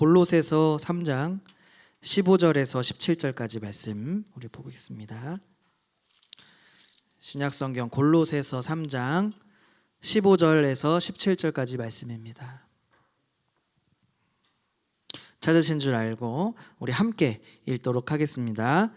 골로새서 3장 15절에서 17절까지 말씀 우리 보겠습니다. 신약성경 골로새서 3장 15절에서 17절까지 말씀입니다. 찾으신 줄 알고 우리 함께 읽도록 하겠습니다.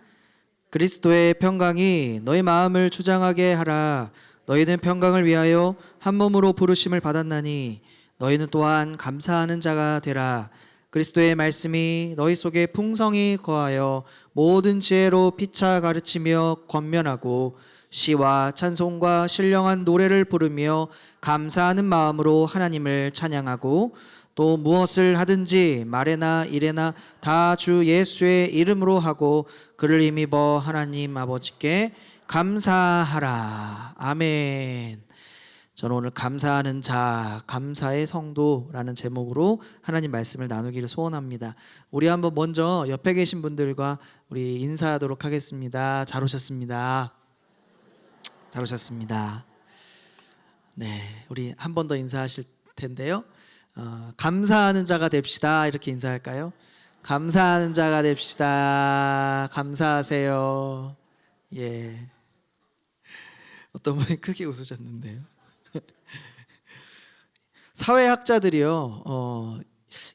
그리스도의 평강이 너희 마음을 주장하게 하라. 너희는 평강을 위하여 한 몸으로 부르심을 받았나니 너희는 또한 감사하는 자가 되라. 그리스도의 말씀이 너희 속에 풍성히 거하여 모든 지혜로 피차 가르치며 권면하고 시와 찬송과 신령한 노래를 부르며 감사하는 마음으로 하나님을 찬양하고 또 무엇을 하든지 말에나 일에나 다 주 예수의 이름으로 하고 그를 힘입어 하나님 아버지께 감사하라. 아멘. 저는 오늘 감사하는 자, 감사의 성도라는 제목으로 하나님 말씀을 나누기를 소원합니다. 우리 한번 먼저 옆에 계신 분들과 우리 인사하도록 하겠습니다. 잘 오셨습니다. 잘 오셨습니다. 네, 우리 한 번 더 인사하실 텐데요. 감사하는 자가 됩시다. 이렇게 인사할까요? 감사하는 자가 됩시다. 감사하세요. 예. 어떤 분이 크게 웃으셨는데요. 사회학자들이요,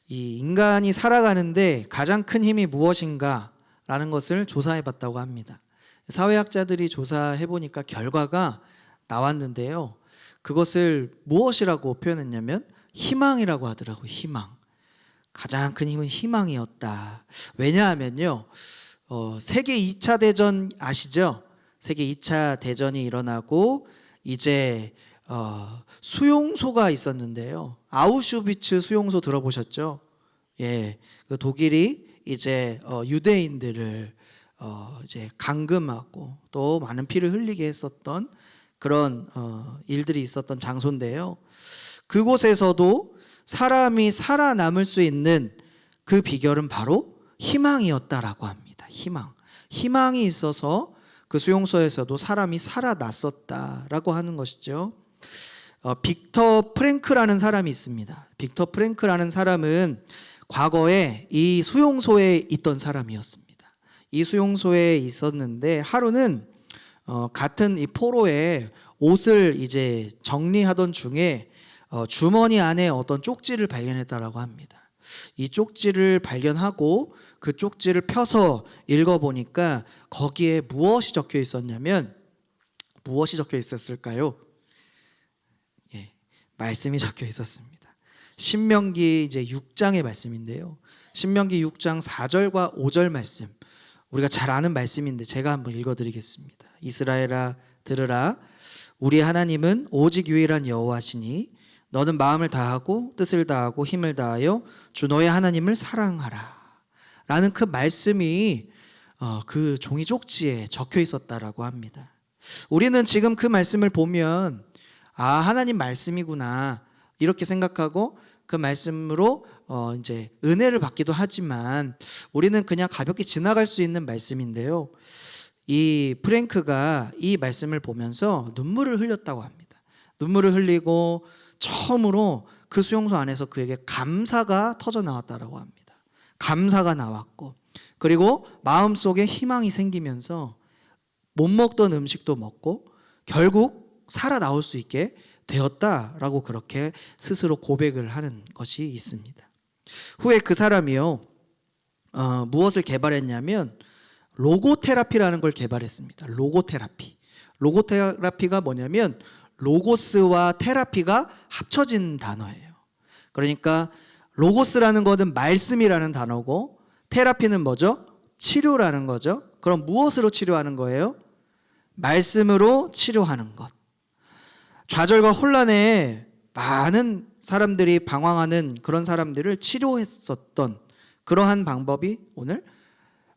이 인간이 살아가는데 가장 큰 힘이 무엇인가라는 것을 조사해봤다고 합니다. 사회학자들이 조사해보니까 결과가 나왔는데요. 그것을 무엇이라고 표현했냐면 희망이라고 하더라고요. 희망. 가장 큰 힘은 희망이었다. 왜냐하면요, 세계 2차 대전 아시죠? 세계 2차 대전이 일어나고 이제 수용소가 있었는데요. 아우슈비츠 수용소 들어보셨죠? 예, 그 독일이 이제 유대인들을 이제 감금하고 또 많은 피를 흘리게 했었던 그런 일들이 있었던 장소인데요. 그곳에서도 사람이 살아남을 수 있는 그 비결은 바로 희망이었다라고 합니다. 희망이 있어서 그 수용소에서도 사람이 살아났었다라고 하는 것이죠. 빅터 프랭크라는 사람이 있습니다. 빅터 프랭크라는 사람은 과거에 이 수용소에 있던 사람이었습니다. 이 수용소에 있었는데 하루는 같은 이 포로에 옷을 이제 정리하던 중에 주머니 안에 어떤 쪽지를 발견했다라고 합니다. 이 쪽지를 발견하고 그 쪽지를 펴서 읽어보니까 거기에 무엇이 적혀 있었냐면 무엇이 적혀 있었을까요? 예, 말씀이 적혀 있었습니다. 신명기 이제 6장의 말씀인데요. 신명기 6장 4절과 5절 말씀. 우리가 잘 아는 말씀인데 제가 한번 읽어드리겠습니다. 이스라엘아 들으라. 우리 하나님은 오직 유일한 여호와시니 너는 마음을 다하고 뜻을 다하고 힘을 다하여 주 너의 하나님을 사랑하라. 라는 그 말씀이 그 종이 쪽지에 적혀 있었다라고 합니다. 우리는 지금 그 말씀을 보면 하나님 말씀이구나 이렇게 생각하고 그 말씀으로 이제 은혜를 받기도 하지만 우리는 그냥 가볍게 지나갈 수 있는 말씀인데요. 이 프랭크가 이 말씀을 보면서 눈물을 흘렸다고 합니다. 눈물을 흘리고 처음으로 그 수용소 안에서 그에게 감사가 터져 나왔다라고 합니다. 감사가 나왔고 그리고 마음속에 희망이 생기면서 못 먹던 음식도 먹고 결국 살아나올 수 있게 되었다라고 그렇게 스스로 고백을 하는 것이 있습니다. 후에 그 사람이요 무엇을 개발했냐면 로고테라피라는 걸 개발했습니다. 로고테라피가 뭐냐면 로고스와 테라피가 합쳐진 단어예요. 그러니까 로고스라는 것은 말씀이라는 단어고 테라피는 뭐죠? 치료라는 거죠. 그럼 무엇으로 치료하는 거예요? 말씀으로 치료하는 것. 좌절과 혼란에 많은 사람들이 방황하는 그런 사람들을 치료했었던 그러한 방법이 오늘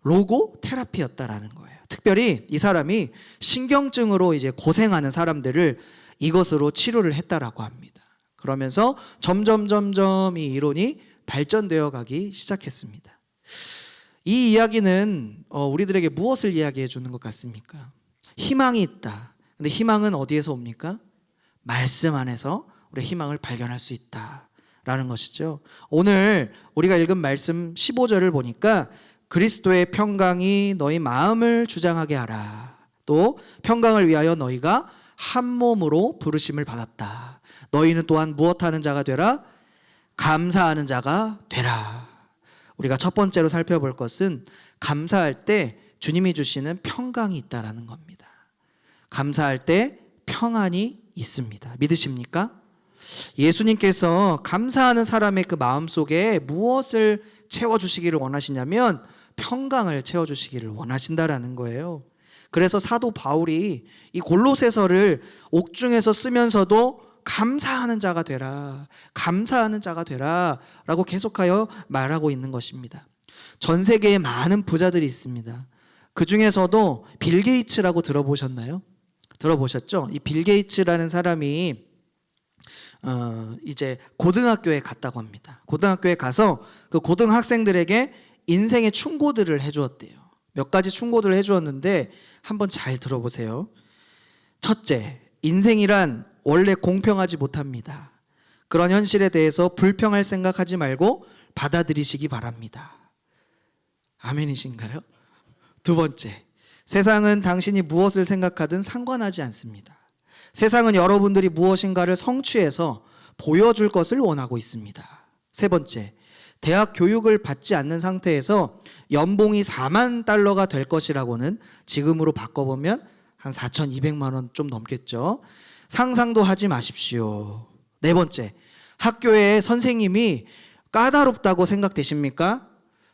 로고 테라피였다라는 거예요. 특별히 이 사람이 신경증으로 이제 고생하는 사람들을 이것으로 치료를 했다라고 합니다. 그러면서 점점 이 이론이 발전되어 가기 시작했습니다. 이 이야기는 우리들에게 무엇을 이야기해 주는 것 같습니까? 희망이 있다. 근데 희망은 어디에서 옵니까? 말씀 안에서 우리의 희망을 발견할 수 있다 라는 것이죠. 오늘 우리가 읽은 말씀 15절을 보니까 그리스도의 평강이 너희 마음을 주장하게 하라. 또 평강을 위하여 너희가 한 몸으로 부르심을 받았다. 너희는 또한 무엇하는 자가 되라? 감사하는 자가 되라. 우리가 첫 번째로 살펴볼 것은 감사할 때 주님이 주시는 평강이 있다라는 겁니다. 감사할 때 평안이 있습니다. 믿으십니까? 예수님께서 감사하는 사람의 그 마음속에 무엇을 채워주시기를 원하시냐면 평강을 채워주시기를 원하신다라는 거예요. 그래서 사도 바울이 이 골로새서를 옥중에서 쓰면서도 감사하는 자가 되라, 감사하는 자가 되라 라고 계속하여 말하고 있는 것입니다. 전 세계에 많은 부자들이 있습니다. 그 중에서도 빌 게이츠라고 들어보셨나요? 들어보셨죠? 이 빌 게이츠라는 사람이 이제 고등학교에 갔다고 합니다. 고등학교에 가서 그 고등학생들에게 인생의 충고들을 해주었대요. 몇 가지 충고들을 해주었는데 한번 잘 들어보세요. 첫째, 인생이란 원래 공평하지 못합니다. 그런 현실에 대해서 불평할 생각하지 말고 받아들이시기 바랍니다. 아멘이신가요? 두 번째, 세상은 당신이 무엇을 생각하든 상관하지 않습니다. 세상은 여러분들이 무엇인가를 성취해서 보여줄 것을 원하고 있습니다. 세 번째, 대학 교육을 받지 않는 상태에서 연봉이 4만 달러가 될 것이라고는 지금으로 바꿔보면 한 4,200만 원 좀 넘겠죠. 상상도 하지 마십시오. 네 번째, 학교에 선생님이 까다롭다고 생각되십니까?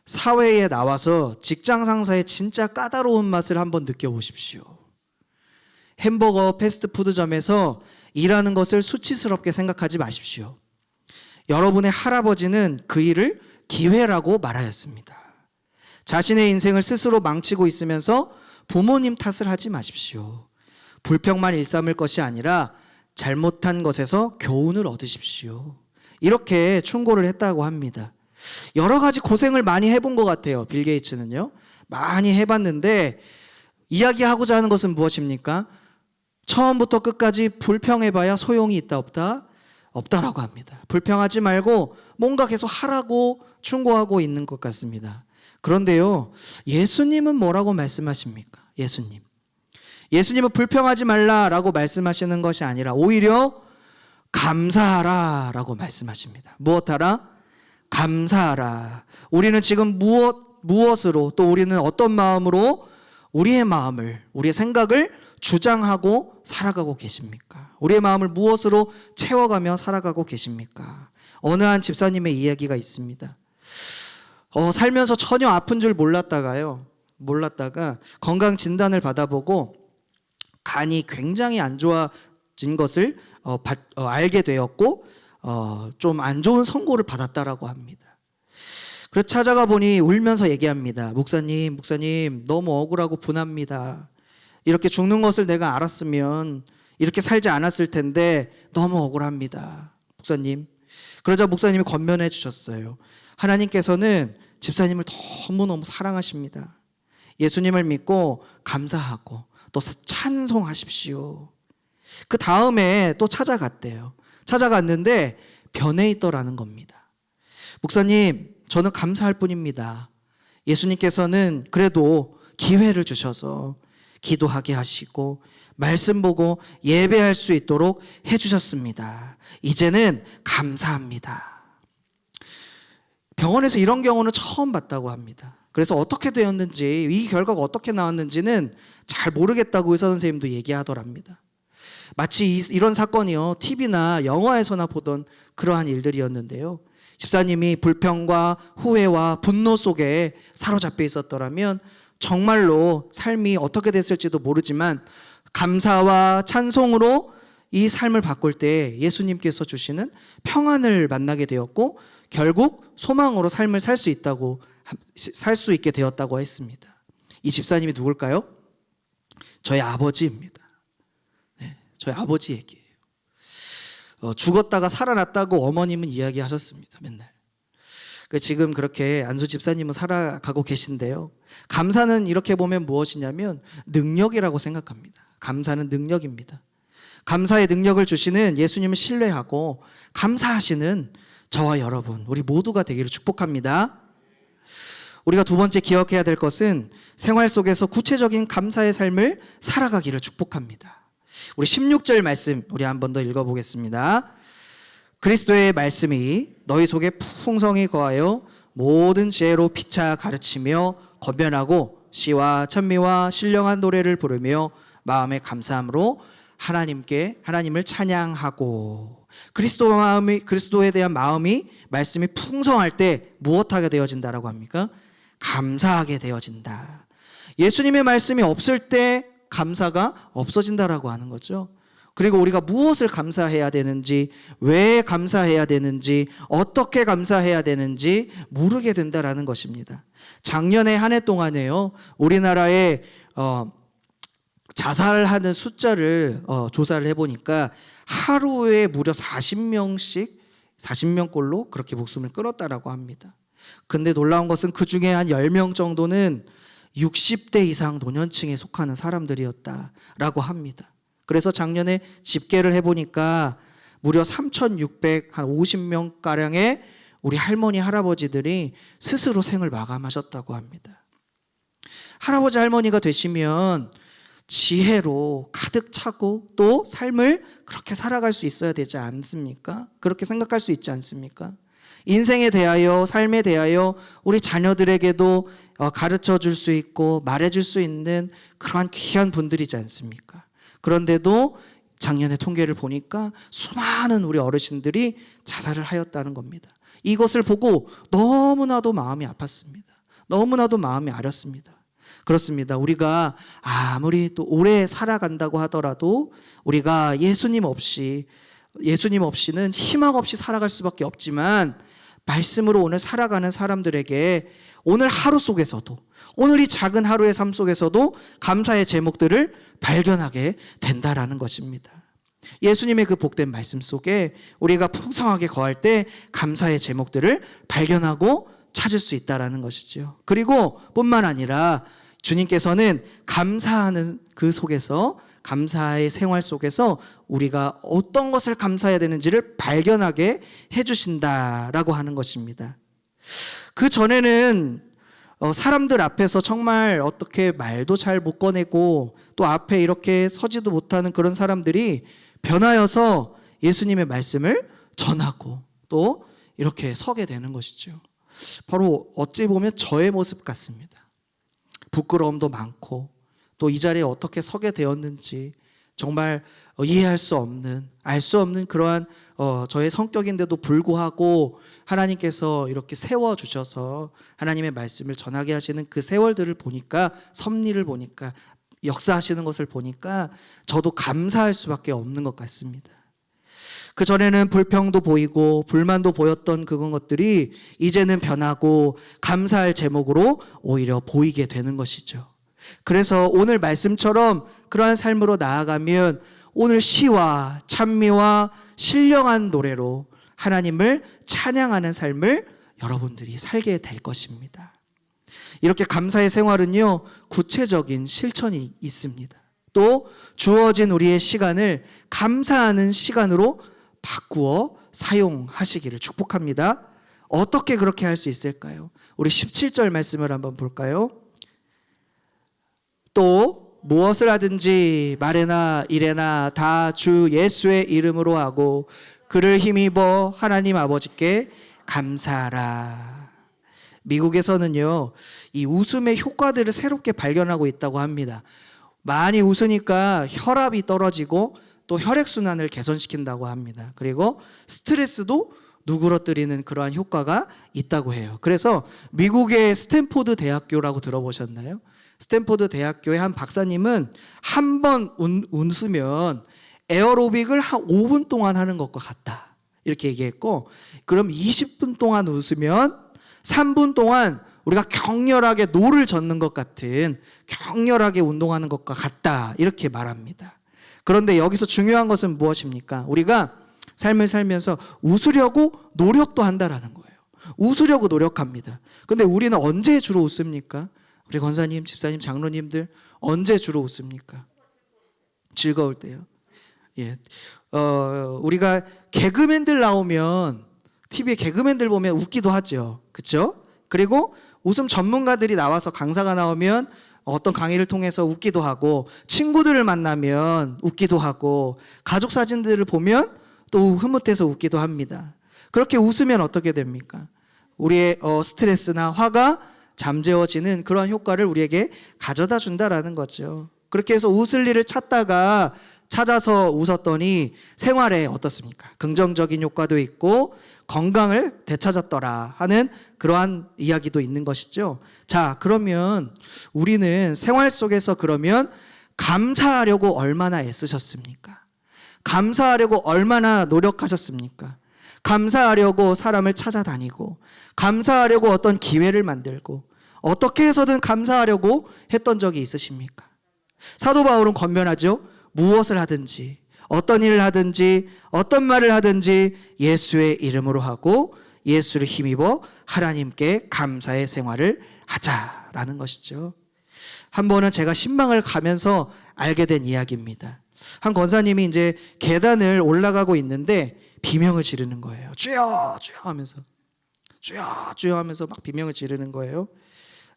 사회에 나와서 직장 상사의 진짜 까다로운 맛을 한번 느껴보십시오. 햄버거 패스트푸드점에서 일하는 것을 수치스럽게 생각하지 마십시오. 여러분의 할아버지는 그 일을 기회라고 말하였습니다. 자신의 인생을 스스로 망치고 있으면서 부모님 탓을 하지 마십시오. 불평만 일삼을 것이 아니라 잘못한 것에서 교훈을 얻으십시오. 이렇게 충고를 했다고 합니다. 여러 가지 고생을 많이 해본 것 같아요. 빌 게이츠는요. 많이 해봤는데 이야기하고자 하는 것은 무엇입니까? 처음부터 끝까지 불평해봐야 소용이 있다 없다? 없다라고 합니다. 불평하지 말고 뭔가 계속 하라고 충고하고 있는 것 같습니다. 그런데요, 예수님은 뭐라고 말씀하십니까? 예수님은 불평하지 말라라고 말씀하시는 것이 아니라 오히려 감사하라 라고 말씀하십니다. 무엇하라? 감사하라. 우리는 지금 무엇으로, 또 우리는 어떤 마음으로 우리의 마음을, 우리의 생각을 주장하고 살아가고 계십니까? 우리의 마음을 무엇으로 채워가며 살아가고 계십니까? 어느 한 집사님의 이야기가 있습니다. 살면서 전혀 아픈 줄 몰랐다가 건강 진단을 받아보고 간이 굉장히 안 좋아진 것을 알게 되었고 좀 안 좋은 선고를 받았다라고 합니다. 그래서 찾아가 보니 울면서 얘기합니다. 목사님 너무 억울하고 분합니다. 이렇게 죽는 것을 내가 알았으면 이렇게 살지 않았을 텐데 너무 억울합니다. 목사님. 그러자 목사님이 권면해 주셨어요. 하나님께서는 집사님을 너무너무 사랑하십니다. 예수님을 믿고 감사하고 또 찬송하십시오. 그 다음에 또 찾아갔대요. 찾아갔는데 변해 있더라는 겁니다. 목사님, 저는 감사할 뿐입니다. 예수님께서는 그래도 기회를 주셔서 기도하게 하시고 말씀 보고 예배할 수 있도록 해주셨습니다. 이제는 감사합니다. 병원에서 이런 경우는 처음 봤다고 합니다. 그래서 어떻게 되었는지, 이 결과가 어떻게 나왔는지는 잘 모르겠다고 의사 선생님도 얘기하더랍니다. 마치 이런 사건이요, TV나 영화에서나 보던 그러한 일들이었는데요, 집사님이 불평과 후회와 분노 속에 사로잡혀 있었더라면 정말로 삶이 어떻게 됐을지도 모르지만 감사와 찬송으로 이 삶을 바꿀 때 예수님께서 주시는 평안을 만나게 되었고 결국 소망으로 삶을 살 수 있게 되었다고 했습니다. 이 집사님이 누굴까요? 저희 아버지입니다. 네, 저희 아버지 얘기예요. 죽었다가 살아났다고 어머님은 이야기하셨습니다. 맨날. 지금 그렇게 안수 집사님은 살아가고 계신데요, 감사는 이렇게 보면 무엇이냐면 능력이라고 생각합니다. 감사는 능력입니다. 감사의 능력을 주시는 예수님을 신뢰하고 감사하시는 저와 여러분, 우리 모두가 되기를 축복합니다. 우리가 두 번째 기억해야 될 것은 생활 속에서 구체적인 감사의 삶을 살아가기를 축복합니다. 우리 16절 말씀 우리 한 번 더 읽어보겠습니다. 그리스도의 말씀이 너희 속에 풍성히 거하여 모든 지혜로 피차 가르치며 권면하고 시와 찬미와 신령한 노래를 부르며 마음의 감사함으로 하나님을 찬양하고. 그리스도에 대한 말씀이 풍성할 때 무엇하게 되어진다라고 합니까? 감사하게 되어진다. 예수님의 말씀이 없을 때 감사가 없어진다라고 하는 거죠. 그리고 우리가 무엇을 감사해야 되는지, 왜 감사해야 되는지, 어떻게 감사해야 되는지 모르게 된다라는 것입니다. 작년에 한 해 동안에요, 우리나라의 자살하는 숫자를 조사를 해보니까 하루에 무려 40명꼴로 그렇게 목숨을 끊었다라고 합니다. 근데 놀라운 것은 그 중에 한 10명 정도는 60대 이상 노년층에 속하는 사람들이었다라고 합니다. 그래서 작년에 집계를 해보니까 무려 3,650명가량의 우리 할머니, 할아버지들이 스스로 생을 마감하셨다고 합니다. 할아버지, 할머니가 되시면 지혜로 가득 차고 또 삶을 그렇게 살아갈 수 있어야 되지 않습니까? 그렇게 생각할 수 있지 않습니까? 인생에 대하여, 삶에 대하여 우리 자녀들에게도 가르쳐 줄 수 있고 말해 줄 수 있는 그러한 귀한 분들이지 않습니까? 그런데도 작년에 통계를 보니까 수많은 우리 어르신들이 자살을 하였다는 겁니다. 이것을 보고 너무나도 마음이 아팠습니다. 너무나도 마음이 아렸습니다. 그렇습니다. 우리가 아무리 또 오래 살아간다고 하더라도 우리가 예수님 없이는 희망 없이 살아갈 수밖에 없지만, 말씀으로 오늘 살아가는 사람들에게 오늘 하루 속에서도, 오늘 이 작은 하루의 삶 속에서도 감사의 제목들을 발견하게 된다라는 것입니다. 예수님의 그 복된 말씀 속에 우리가 풍성하게 거할 때 감사의 제목들을 발견하고 찾을 수 있다라는 것이죠. 그리고 뿐만 아니라 주님께서는 감사하는 그 속에서, 감사의 생활 속에서 우리가 어떤 것을 감사해야 되는지를 발견하게 해주신다라고 하는 것입니다. 그 전에는 사람들 앞에서 정말 어떻게 말도 잘 못 꺼내고 또 앞에 이렇게 서지도 못하는 그런 사람들이 변하여서 예수님의 말씀을 전하고 또 이렇게 서게 되는 것이죠. 바로 어찌 보면 저의 모습 같습니다. 부끄러움도 많고 또 이 자리에 어떻게 서게 되었는지 정말 이해할 수 없는, 알 수 없는 그러한 저의 성격인데도 불구하고 하나님께서 이렇게 세워주셔서 하나님의 말씀을 전하게 하시는 그 세월들을 보니까, 섭리를 보니까, 역사하시는 것을 보니까 저도 감사할 수밖에 없는 것 같습니다. 그 전에는 불평도 보이고 불만도 보였던 그런 것들이 이제는 변하고 감사할 제목으로 오히려 보이게 되는 것이죠. 그래서 오늘 말씀처럼 그러한 삶으로 나아가면 오늘 시와 찬미와 신령한 노래로 하나님을 찬양하는 삶을 여러분들이 살게 될 것입니다. 이렇게 감사의 생활은요, 구체적인 실천이 있습니다. 또 주어진 우리의 시간을 감사하는 시간으로 바꾸어 사용하시기를 축복합니다. 어떻게 그렇게 할 수 있을까요? 우리 17절 말씀을 한번 볼까요? 또 무엇을 하든지 말에나 일에나 다 주 예수의 이름으로 하고 그를 힘입어 하나님 아버지께 감사하라. 미국에서는요, 이 웃음의 효과들을 새롭게 발견하고 있다고 합니다. 많이 웃으니까 혈압이 떨어지고 또 혈액순환을 개선시킨다고 합니다. 그리고 스트레스도 누그러뜨리는 그러한 효과가 있다고 해요. 그래서 미국의 스탠포드 대학교라고 들어보셨나요? 스탠포드 대학교의 한 박사님은 한 번 웃으면 에어로빅을 한 5분 동안 하는 것과 같다, 이렇게 얘기했고, 그럼 20분 동안 웃으면 3분 동안 우리가 격렬하게 노를 젓는 것 같은, 격렬하게 운동하는 것과 같다, 이렇게 말합니다. 그런데 여기서 중요한 것은 무엇입니까? 우리가 삶을 살면서 웃으려고 노력도 한다라는 거예요. 웃으려고 노력합니다. 근데 우리는 언제 주로 웃습니까? 우리 권사님, 집사님, 장로님들 언제 주로 웃습니까? 즐거울 때요. 예. 우리가 개그맨들 나오면 TV에 개그맨들 보면 웃기도 하죠. 그렇죠? 그리고 웃음 전문가들이 나와서 강사가 나오면 어떤 강의를 통해서 웃기도 하고, 친구들을 만나면 웃기도 하고, 가족 사진들을 보면 또 흐뭇해서 웃기도 합니다. 그렇게 웃으면 어떻게 됩니까? 우리의 스트레스나 화가 잠재워지는 그러한 효과를 우리에게 가져다 준다라는 거죠. 그렇게 해서 웃을 일을 찾아서 웃었더니 생활에 어떻습니까? 긍정적인 효과도 있고 건강을 되찾았더라 하는 그러한 이야기도 있는 것이죠. 자, 그러면 우리는 생활 속에서 그러면 감사하려고 얼마나 애쓰셨습니까? 감사하려고 얼마나 노력하셨습니까? 감사하려고 사람을 찾아다니고, 감사하려고 어떤 기회를 만들고, 어떻게 해서든 감사하려고 했던 적이 있으십니까? 사도 바울은 권면하죠. 무엇을 하든지, 어떤 일을 하든지, 어떤 말을 하든지 예수의 이름으로 하고 예수를 힘입어 하나님께 감사의 생활을 하자라는 것이죠. 한 번은 제가 신방을 가면서 알게 된 이야기입니다. 한 권사님이 이제 계단을 올라가고 있는데 비명을 지르는 거예요. 주여 주여 하면서, 주여 주여 하면서 막 비명을 지르는 거예요.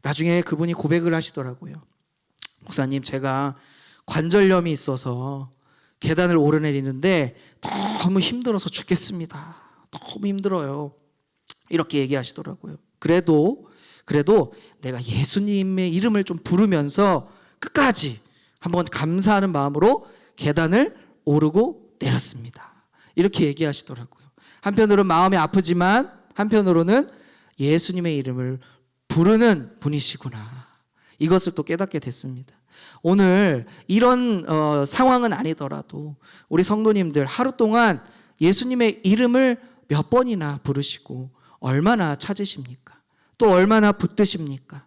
나중에 그분이 고백을 하시더라고요. 목사님, 제가 관절염이 있어서 계단을 오르내리는데 너무 힘들어서 죽겠습니다. 너무 힘들어요. 이렇게 얘기하시더라고요. 그래도 내가 예수님의 이름을 좀 부르면서 끝까지 한번 감사하는 마음으로 계단을 오르고 내렸습니다. 이렇게 얘기하시더라고요. 한편으로는 마음이 아프지만 한편으로는 예수님의 이름을 부르는 분이시구나, 이것을 또 깨닫게 됐습니다. 오늘 이런 상황은 아니더라도 우리 성도님들 하루 동안 예수님의 이름을 몇 번이나 부르시고 얼마나 찾으십니까? 또 얼마나 붙드십니까?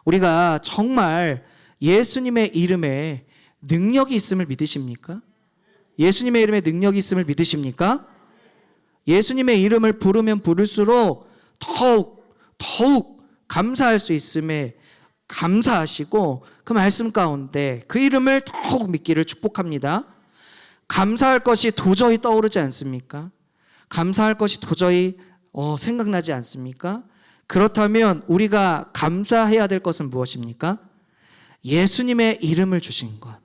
우리가 정말 예수님의 이름에 능력이 있음을 믿으십니까? 예수님의 이름에 능력이 있음을 믿으십니까? 예수님의 이름을 부르면 부를수록 더욱 감사할 수 있음에 감사하시고, 그 말씀 가운데 그 이름을 더욱 믿기를 축복합니다. 감사할 것이 도저히 떠오르지 않습니까? 감사할 것이 도저히 생각나지 않습니까? 그렇다면 우리가 감사해야 될 것은 무엇입니까? 예수님의 이름을 주신 것,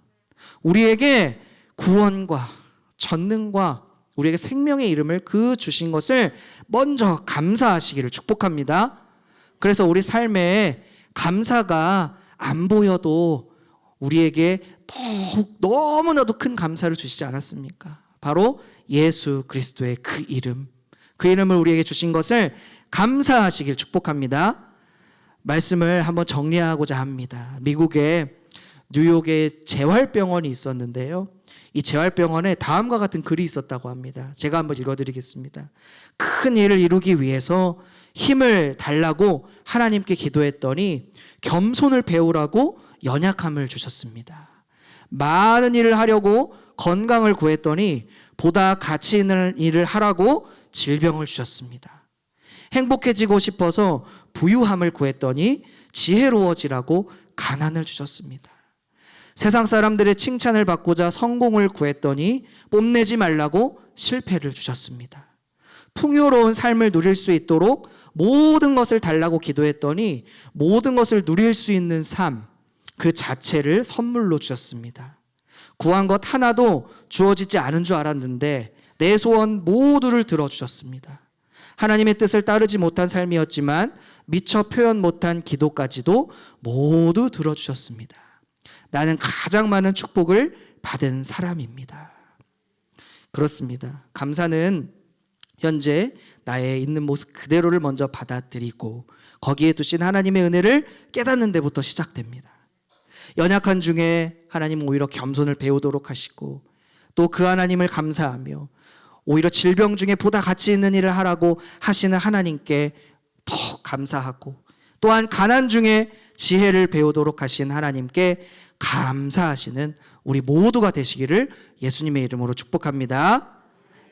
우리에게 구원과 전능과 우리에게 생명의 이름을 그 주신 것을 먼저 감사하시기를 축복합니다. 그래서 우리 삶에 감사가 안 보여도 우리에게 더욱 너무나도 큰 감사를 주시지 않았습니까? 바로 예수 그리스도의 그 이름을 우리에게 주신 것을 감사하시길 축복합니다. 말씀을 한번 정리하고자 합니다. 미국의 뉴욕에 재활병원이 있었는데요, 이 재활병원에 다음과 같은 글이 있었다고 합니다. 제가 한번 읽어드리겠습니다. 큰 일을 이루기 위해서 힘을 달라고 하나님께 기도했더니 겸손을 배우라고 연약함을 주셨습니다. 많은 일을 하려고 건강을 구했더니 보다 가치 있는 일을 하라고 질병을 주셨습니다. 행복해지고 싶어서 부유함을 구했더니 지혜로워지라고 가난을 주셨습니다. 세상 사람들의 칭찬을 받고자 성공을 구했더니 뽐내지 말라고 실패를 주셨습니다. 풍요로운 삶을 누릴 수 있도록 모든 것을 달라고 기도했더니 모든 것을 누릴 수 있는 삶 그 자체를 선물로 주셨습니다. 구한 것 하나도 주어지지 않은 줄 알았는데 내 소원 모두를 들어주셨습니다. 하나님의 뜻을 따르지 못한 삶이었지만 미처 표현 못한 기도까지도 모두 들어주셨습니다. 나는 가장 많은 축복을 받은 사람입니다. 그렇습니다. 감사는 현재 나의 있는 모습 그대로를 먼저 받아들이고 거기에 두신 하나님의 은혜를 깨닫는 데부터 시작됩니다. 연약한 중에 하나님은 오히려 겸손을 배우도록 하시고 또 그 하나님을 감사하며 오히려 질병 중에 보다 가치 있는 일을 하라고 하시는 하나님께 더 감사하고, 또한 가난 중에 지혜를 배우도록 하신 하나님께 감사하시는 우리 모두가 되시기를 예수님의 이름으로 축복합니다.